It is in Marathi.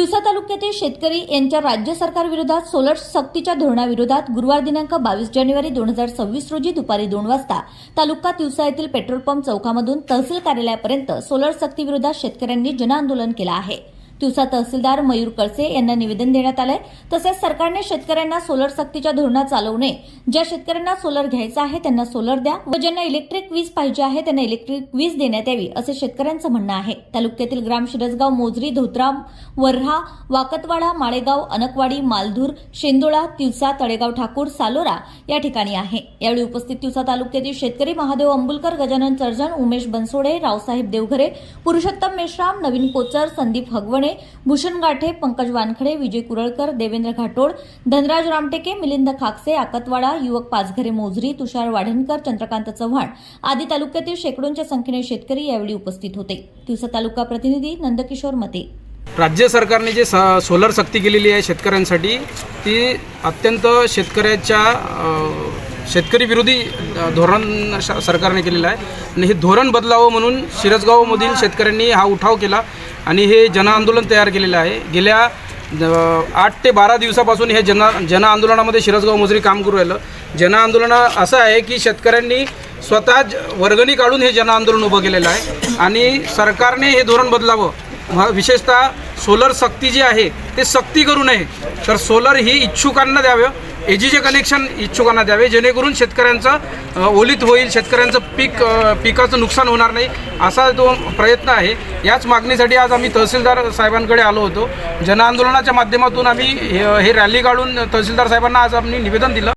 तिवसा तालुक्यातील शेतकरी यांच्या राज्य सरकारविरोधात सोलर सक्तीच्या धोरणाविरोधात गुरुवार दिनांक 22 जानेवारी 2026 रोजी दुपारी 2 वाजता तालुका तिवसा येथील पेट्रोल पंप चौकामधून तहसील कार्यालयापर्यंत सोलर सक्तीविरोधात शेतकऱ्यांनी जनआंदोलन केलं आहे। तिवसा तहसीलदार मयूर कळसे यांना निवेदन देण्यात आले। तसेच सरकारने शेतकऱ्यांना सोलर सक्तीच्या धोरणात चालवू नये। ज्या शेतकऱ्यांना सोलर घ्यायचा आहे त्यांना सोलर द्या व ज्यांना इलेक्ट्रिक वीज पाहिजे आहे त्यांना इलेक्ट्रिक वीज देण्यात यावी असे शेतकऱ्यांचं म्हणणं आहे। तालुक्यातील ग्राम शिरसगाव, मोजरी, धोत्रा, वर्हा, वाकतवाडा, माळेगाव, अनकवाडी, मालधूर, शेंदोळा, तिवसा, तळेगाव ठाकूर, सालोरा या ठिकाणी आहे। यावेळी उपस्थित तिवसा तालुक्यातील शेतकरी महादेव अंबुलकर, गजानन चर्जन, उमेश बनसोडे, रावसाहेब देवघरे, पुरुषोत्तम मेश्राम, नवीन कोचर, संदीप हगवणे, भूषण गाठे, पंकज वानखडे, विजय कुरळकर, देवेंद्र घाटोड, धनराज रामटेके, मिलिंद खाकसे, आकतवाडा, युवक पाचघरे, मोजरी, तुषार वाढणकर, चंद्रकांत चव्हाण आदी तालुक्यातील शेकडोंच्या संख्येने शेतकरी यावेळी उपस्थित होते। तिवसा तालुका प्रतिनिधी नंदकिशोर मते। राज्य सरकारने जे सोलर सक्ती केलेली आहे शेतकऱ्यांसाठी ती अत्यंत शेतकरी विरोधी धोरण सरकारने केलेलं आहे आणि हे धोरण बदलावं म्हणून शिरसगावमधील शेतकऱ्यांनी हा उठाव केला आणि हे जनआंदोलन तयार केलेलं आहे। गेल्या 8 ते 12 दिवसापासून हे जनआंदोलनामध्ये शिरसगाव मोजरी काम करू राहिलं। जनआंदोलन असं आहे की शेतकऱ्यांनी स्वतः वर्गणी काढून हे जनआंदोलन उभं केलेलं आहे आणि सरकारने हे धोरण बदलावं। विशेषतः सोलर सक्ती जी आहे ते सक्ती करू नये, तर सोलर ही इच्छुकांना द्यावे, एजीचे कनेक्शन इच्छुकांना द्यावे, जेणेकरून शेतकऱ्यांचं ओलीत होईल, शेतकऱ्यांचं पिकाचं नुकसान होणार नाही असा तो प्रयत्न आहे। याच मागणीसाठी आज आम्ही तहसीलदार साहेबांकडे आलो होतो। जनआंदोलनाच्या माध्यमातून आम्ही हे रॅली काढून तहसीलदार साहेबांना आज आम्ही निवेदन दिलं।